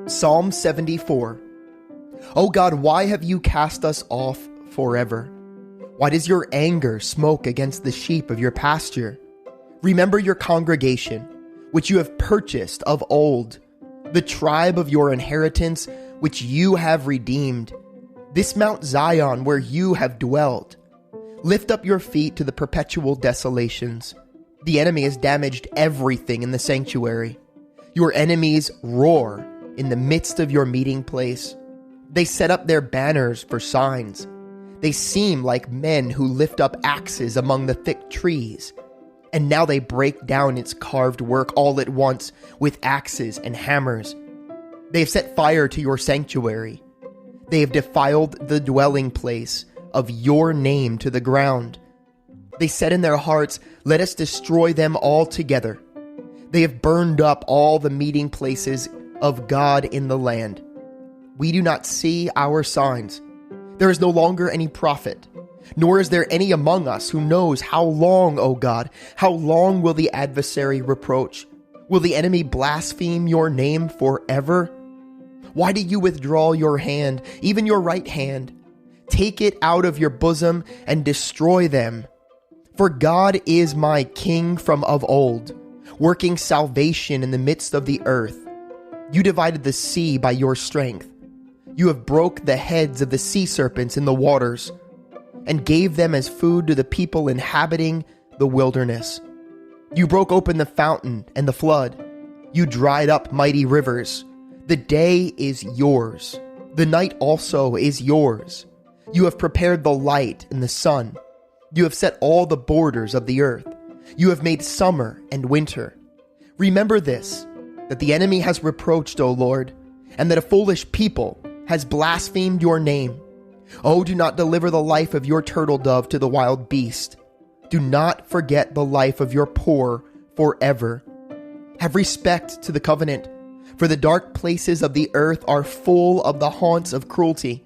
Psalm 74. O God, why have you cast us off forever? Why does your anger smoke against the sheep of your pasture? Remember your congregation, which you have purchased of old, the tribe of your inheritance, which you have redeemed, this Mount Zion where you have dwelt. Lift up your feet to the perpetual desolations. The enemy has damaged everything in the sanctuary. Your enemies roar in the midst of your meeting place. They set up their banners for signs. They seem like men who lift up axes among the thick trees. And now they break down its carved work all at once with axes and hammers. They have set fire to your sanctuary. They have defiled the dwelling place of your name to the ground. They said in their hearts, let us destroy them all together. They have burned up all the meeting places of God in the land. We do not see our signs. There is no longer any prophet, nor is there any among us who knows how long, O God, how long will the adversary reproach? Will the enemy blaspheme your name forever? Why do you withdraw your hand, even your right hand? Take it out of your bosom and destroy them. For God is my king from of old, working salvation in the midst of the earth. You divided the sea by your strength. You have broke the heads of the sea serpents in the waters, and gave them as food to the people inhabiting the wilderness. You broke open the fountain and the flood. You dried up mighty rivers. The day is yours. The night also is yours. You have prepared the light and the sun. You have set all the borders of the earth. You have made summer and winter. Remember this, that the enemy has reproached, O Lord, and that a foolish people has blasphemed your name. Oh, do not deliver the life of your turtle dove to the wild beast. Do not forget the life of your poor forever. Have respect to the covenant, for the dark places of the earth are full of the haunts of cruelty.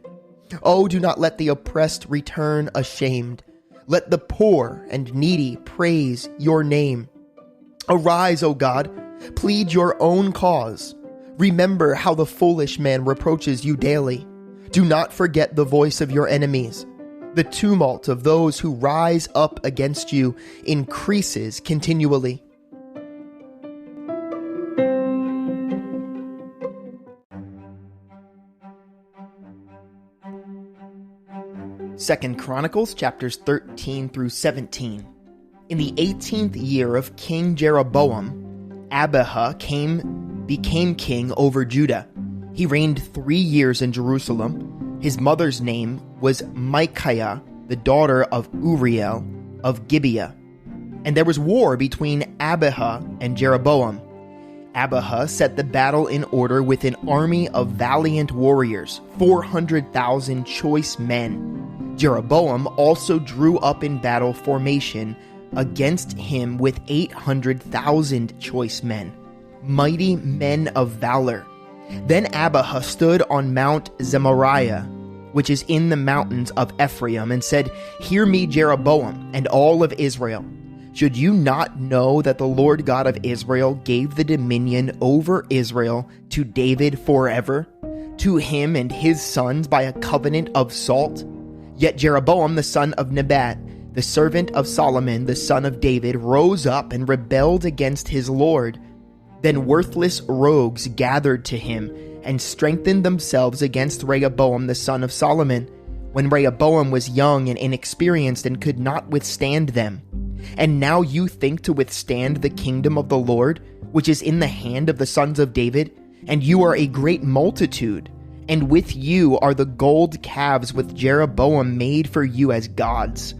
Oh, do not let the oppressed return ashamed. Let the poor and needy praise your name. Arise, O God, plead your own cause. Remember how the foolish man reproaches you daily. Do not forget the voice of your enemies. The tumult of those who rise up against you increases continually. Second Chronicles chapters 13 through 17. In the 18th year of King Jeroboam, Abijah became king over Judah. He reigned 3 years in Jerusalem. His mother's name was Micaiah, the daughter of Uriel of Gibeah. And there was war between Abijah and Jeroboam. Abijah set the battle in order with an army of valiant warriors, 400,000 choice men. Jeroboam also drew up in battle formation against him with 800,000 choice men, mighty men of valor. Then Abijah stood on Mount Zemariah, which is in the mountains of Ephraim, and said, Hear me, Jeroboam, and all of Israel. Should you not know that the Lord God of Israel gave the dominion over Israel to David forever, to him and his sons by a covenant of salt? Yet Jeroboam the son of Nebat, the servant of Solomon the son of David, rose up and rebelled against his Lord. Then worthless rogues gathered to him and strengthened themselves against Rehoboam the son of Solomon, when Rehoboam was young and inexperienced and could not withstand them. And now you think to withstand the kingdom of the Lord, which is in the hand of the sons of David, and you are a great multitude, and with you are the gold calves which Jeroboam made for you as gods.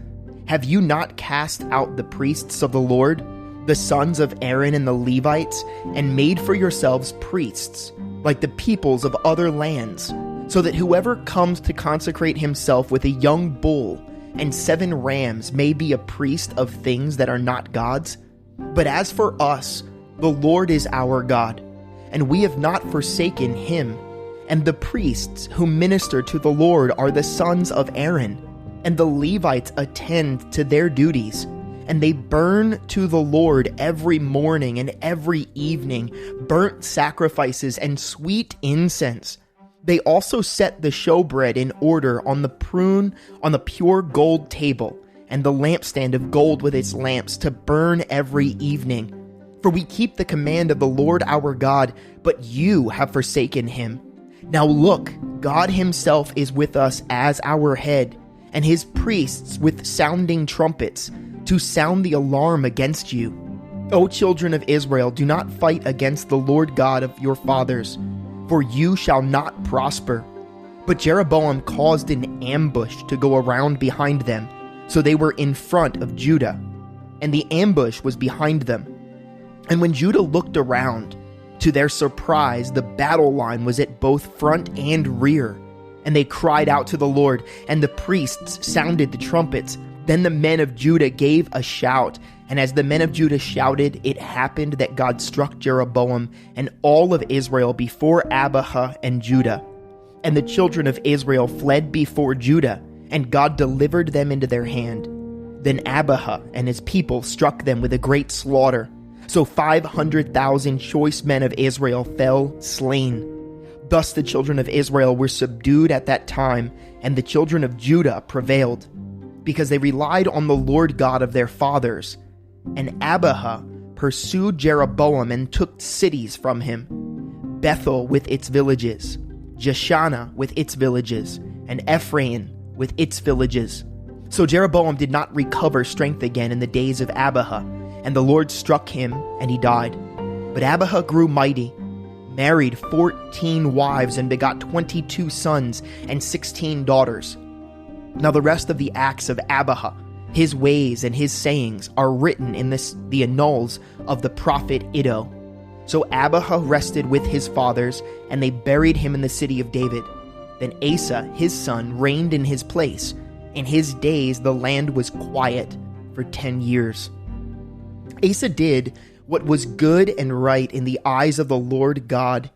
Have you not cast out the priests of the Lord, the sons of Aaron and the Levites, and made for yourselves priests, like the peoples of other lands, so that whoever comes to consecrate himself with a young bull and 7 rams may be a priest of things that are not gods? But as for us, the Lord is our God, and we have not forsaken him. And the priests who minister to the Lord are the sons of Aaron, and the Levites attend to their duties, and they burn to the Lord every morning and every evening burnt sacrifices and sweet incense. They also set the showbread in order on the pure gold table, and the lampstand of gold with its lamps to burn every evening. For we keep the command of the Lord our God, but you have forsaken him. Now look, God himself is with us as our head, and his priests with sounding trumpets, to sound the alarm against you. O children of Israel, do not fight against the Lord God of your fathers, for you shall not prosper. But Jeroboam caused an ambush to go around behind them, so they were in front of Judah, and the ambush was behind them. And when Judah looked around, to their surprise, the battle line was at both front and rear. And they cried out to the Lord, and the priests sounded the trumpets. Then the men of Judah gave a shout, and as the men of Judah shouted, it happened that God struck Jeroboam and all of Israel before Abijah and Judah. And the children of Israel fled before Judah, and God delivered them into their hand. Then Abijah and his people struck them with a great slaughter. So 500,000 choice men of Israel fell slain. Thus the children of Israel were subdued at that time, and the children of Judah prevailed, because they relied on the Lord God of their fathers. And Abijah pursued Jeroboam and took cities from him, Bethel with its villages, Jeshanah with its villages, and Ephraim with its villages. So Jeroboam did not recover strength again in the days of Abijah, and the Lord struck him, and he died. But Abijah grew mighty, married 14 wives, and begot 22 sons and 16 daughters. Now the rest of the acts of Abijah, his ways and his sayings, are written in the annals of the prophet Iddo. So Abijah rested with his fathers, and they buried him in the city of David. Then Asa, his son, reigned in his place. In his days the land was quiet for 10 years. Asa did what was good and right in the eyes of the Lord God,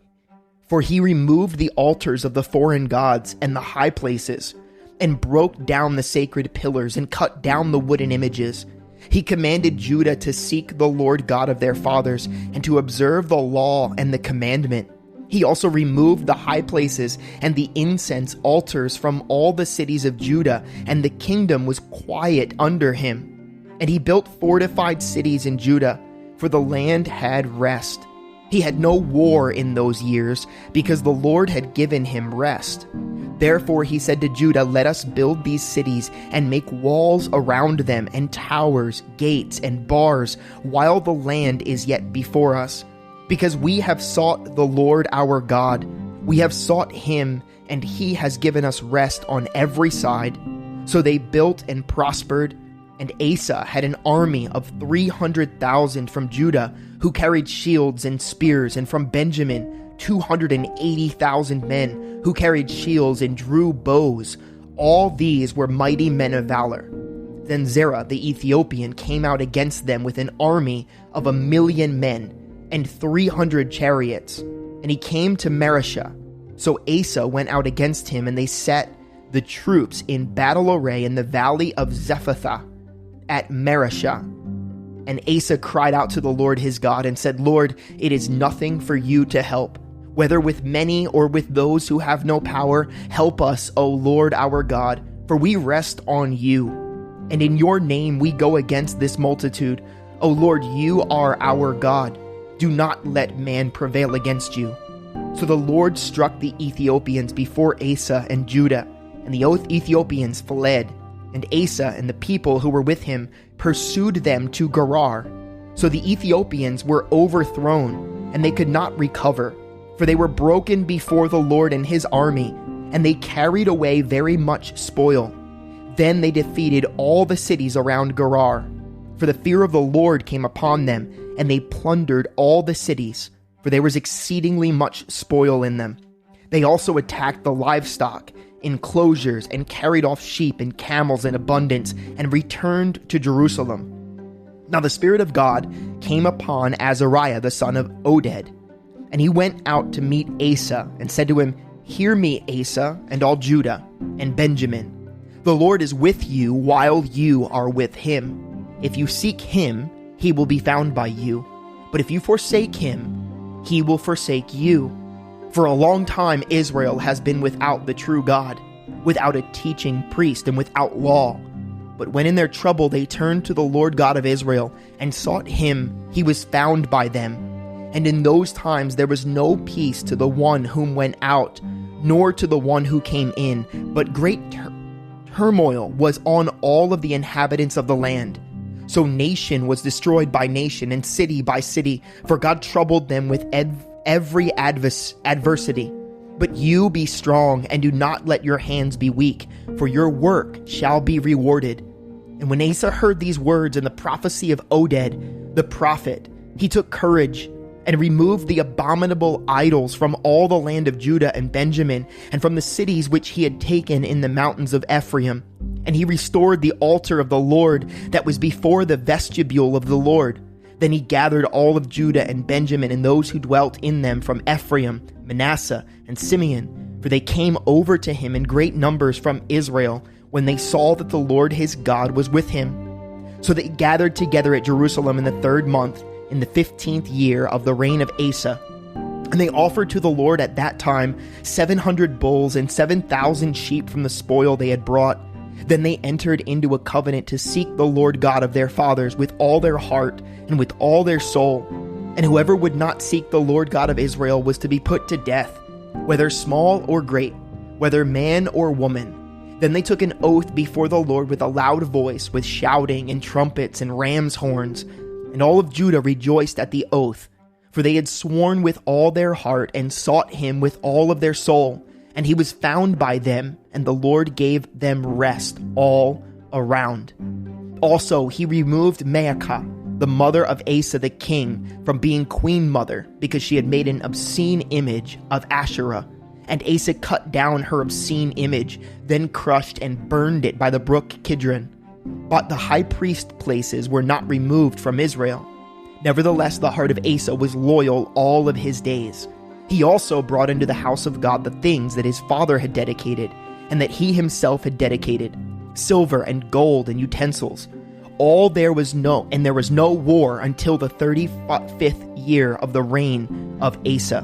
for he removed the altars of the foreign gods and the high places, and broke down the sacred pillars and cut down the wooden images. He commanded Judah to seek the Lord God of their fathers and to observe the law and the commandment. He also removed the high places and the incense altars from all the cities of Judah, and the kingdom was quiet under him. And he built fortified cities in Judah, for the land had rest. He had no war in those years, because the Lord had given him rest. Therefore he said to Judah, let us build these cities and make walls around them, and towers, gates, and bars, while the land is yet before us. Because we have sought the Lord our God. We have sought him, and he has given us rest on every side. So they built and prospered. And Asa had an army of 300,000 from Judah, who carried shields and spears, and from Benjamin 280,000 men, who carried shields and drew bows. All these were mighty men of valor. Then Zerah the Ethiopian came out against them with an army of 1,000,000 men, and 300 chariots. And he came to Mareshah. So Asa went out against him, and they set the troops in battle array in the valley of Zephathah at Mareshah. And Asa cried out to the Lord his God and said, Lord, it is nothing for you to help. Whether with many or with those who have no power, help us, O Lord our God, for we rest on you. And in your name we go against this multitude. O Lord, you are our God. Do not let man prevail against you. So the Lord struck the Ethiopians before Asa and Judah, and the Ethiopians fled. And Asa and the people who were with him pursued them to Gerar. So the Ethiopians were overthrown, and they could not recover, for they were broken before the Lord and his army, and they carried away very much spoil. Then they defeated all the cities around Gerar, for the fear of the Lord came upon them, and they plundered all the cities, for there was exceedingly much spoil in them. They also attacked the livestock, enclosures, and carried off sheep and camels in abundance, and returned to Jerusalem. Now the Spirit of God came upon Azariah the son of Oded, and he went out to meet Asa, and said to him, Hear me, Asa, and all Judah, and Benjamin. The Lord is with you while you are with him. If you seek him, he will be found by you. But if you forsake him, he will forsake you. For a long time Israel has been without the true God, without a teaching priest, and without law. But when in their trouble they turned to the Lord God of Israel and sought him, he was found by them. And in those times there was no peace to the one whom went out, nor to the one who came in, but great turmoil was on all of the inhabitants of the land. So nation was destroyed by nation, and city by city, for God troubled them with every adversity. But you be strong, and do not let your hands be weak, for your work shall be rewarded. And when Asa heard these words and the prophecy of Oded, the prophet, he took courage and removed the abominable idols from all the land of Judah and Benjamin, and from the cities which he had taken in the mountains of Ephraim. And he restored the altar of the Lord that was before the vestibule of the Lord. Then he gathered all of Judah and Benjamin and those who dwelt in them from Ephraim, Manasseh, and Simeon, for they came over to him in great numbers from Israel, when they saw that the Lord his God was with him. So they gathered together at Jerusalem in the 3rd month, in the 15th year of the reign of Asa. And they offered to the Lord at that time 700 bulls and 7,000 sheep from the spoil they had brought. Then they entered into a covenant to seek the Lord God of their fathers with all their heart and with all their soul. And whoever would not seek the Lord God of Israel was to be put to death, whether small or great, whether man or woman. Then they took an oath before the Lord with a loud voice, with shouting and trumpets and ram's horns. And all of Judah rejoiced at the oath, for they had sworn with all their heart and sought him with all of their soul. And he was found by them, and the Lord gave them rest all around. Also, he removed Maacah, the mother of Asa the king, from being queen mother, because she had made an obscene image of Asherah. And Asa cut down her obscene image, then crushed and burned it by the brook Kidron. But the high priest places were not removed from Israel. Nevertheless, the heart of Asa was loyal all of his days. He also brought into the house of God the things that his father had dedicated, and that he himself had dedicated, silver and gold and utensils. There was no war until the 35th year of the reign of Asa.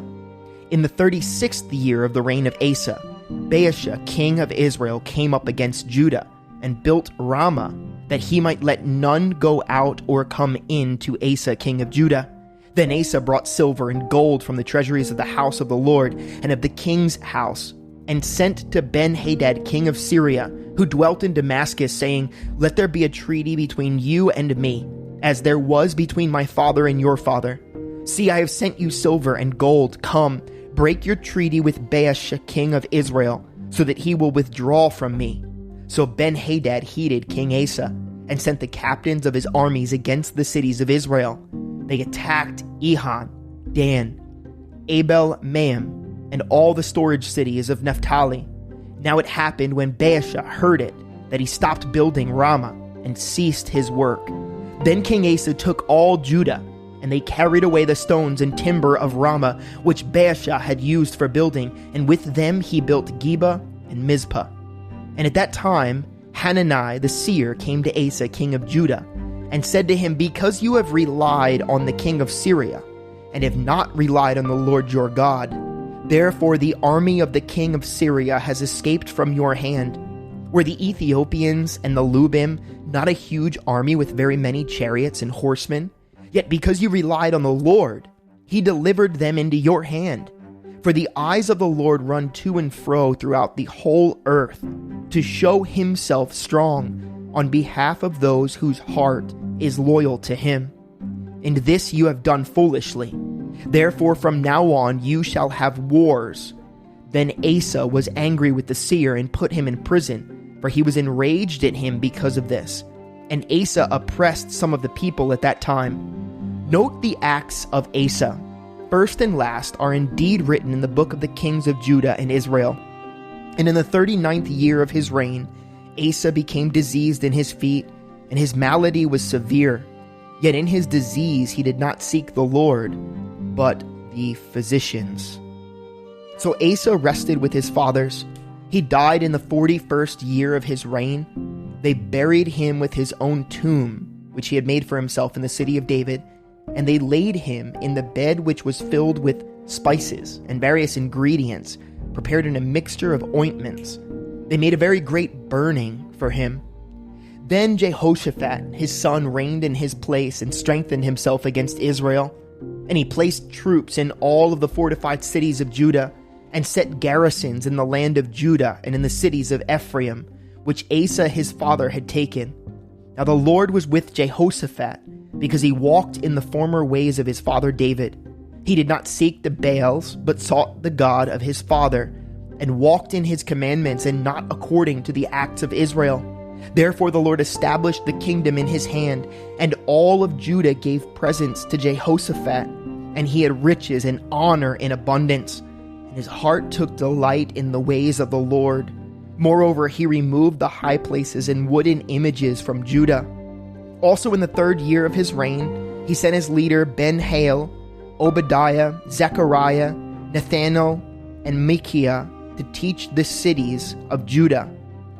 In the 36th year of the reign of Asa, Baasha, king of Israel, came up against Judah, and built Ramah, that he might let none go out or come in to Asa, king of Judah. Then Asa brought silver and gold from the treasuries of the house of the Lord and of the king's house, and sent to Ben-Hadad, king of Syria, who dwelt in Damascus, saying, Let there be a treaty between you and me, as there was between my father and your father. See, I have sent you silver and gold. Come, break your treaty with Baasha, king of Israel, so that he will withdraw from me. So Ben-Hadad heeded King Asa, and sent the captains of his armies against the cities of Israel. They attacked Ehon, Dan, Abel-Maim, and all the storage cities of Naphtali. Now it happened when Baasha heard it, that he stopped building Ramah, and ceased his work. Then King Asa took all Judah, and they carried away the stones and timber of Ramah, which Baasha had used for building, and with them he built Geba and Mizpah. And at that time, Hanani the seer came to Asa, king of Judah, and said to him, Because you have relied on the king of Syria, and have not relied on the Lord your God, therefore the army of the king of Syria has escaped from your hand. Were the Ethiopians and the Lubim not a huge army with very many chariots and horsemen? Yet because you relied on the Lord, he delivered them into your hand. For the eyes of the Lord run to and fro throughout the whole earth, to show himself strong on behalf of those whose heart is loyal to him. And this you have done foolishly. Therefore from now on you shall have wars. Then Asa was angry with the seer and put him in prison, for he was enraged at him because of this. And Asa oppressed some of the people at that time. Note the acts of Asa. First and last are indeed written in the book of the kings of Judah and Israel. And in the 39th year of his reign, Asa became diseased in his feet, and his malady was severe. Yet in his disease he did not seek the Lord, but the physicians. So Asa rested with his fathers. He died in the 41st year of his reign. They buried him with his own tomb which he had made for himself in the city of David, and they laid him in the bed which was filled with spices and various ingredients, prepared in a mixture of ointments. They made a very great burning for him. Then Jehoshaphat, his son, reigned in his place and strengthened himself against Israel. And he placed troops in all of the fortified cities of Judah, and set garrisons in the land of Judah and in the cities of Ephraim, which Asa his father had taken. Now the Lord was with Jehoshaphat, because he walked in the former ways of his father David. He did not seek the Baals, but sought the God of his father, and walked in his commandments and not according to the acts of Israel. Therefore the Lord established the kingdom in his hand, and all of Judah gave presents to Jehoshaphat, and he had riches and honor in abundance, and his heart took delight in the ways of the Lord. Moreover, he removed the high places and wooden images from Judah. Also in the 3rd year of his reign, he sent his leader Ben-Hail, Obadiah, Zechariah, Nathanael, and Micaiah to teach the cities of Judah.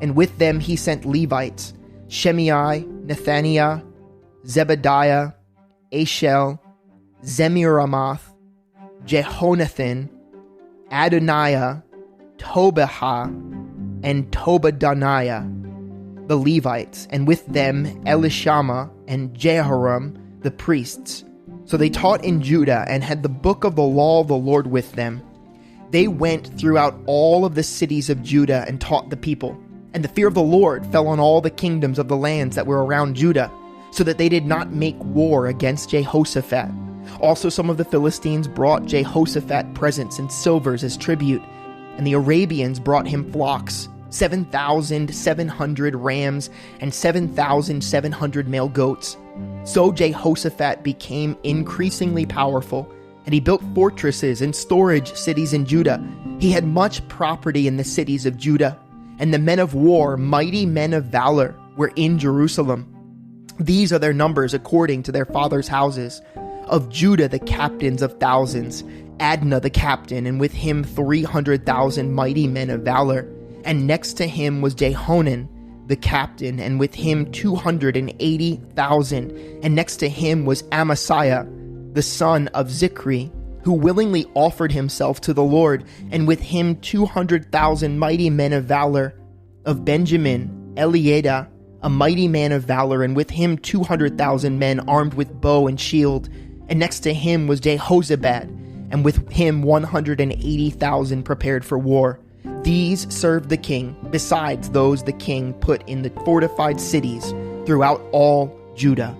And with them he sent Levites, Shemaiah, Nethaniah, Zebediah, Ashel, Zemiramoth, Jehonathan, Adoniah, Tobiah, and Tobadaniah, the Levites, and with them Elishama and Jehoram, the priests. So they taught in Judah and had the book of the law of the Lord with them. They went throughout all of the cities of Judah and taught the people. And the fear of the Lord fell on all the kingdoms of the lands that were around Judah, so that they did not make war against Jehoshaphat. Also some of the Philistines brought Jehoshaphat presents and silvers as tribute, and the Arabians brought him flocks, 7,700 rams and 7,700 male goats. So Jehoshaphat became increasingly powerful, and he built fortresses and storage cities in Judah. He had much property in the cities of Judah, and the men of war, mighty men of valor, were in Jerusalem. These are their numbers according to their fathers' houses. Of Judah the captains of thousands, Adnah the captain, and with him 300,000 mighty men of valor. And next to him was Jehonan the captain, and with him 280,000. And next to him was Amasiah the son of Zichri, who willingly offered himself to the Lord, and with him 200,000 mighty men of valor. Of Benjamin, Eliada, a mighty man of valor, and with him 200,000 men armed with bow and shield. And next to him was Jehozabad, and with him 180,000 prepared for war. These served the king, besides those the king put in the fortified cities throughout all Judah.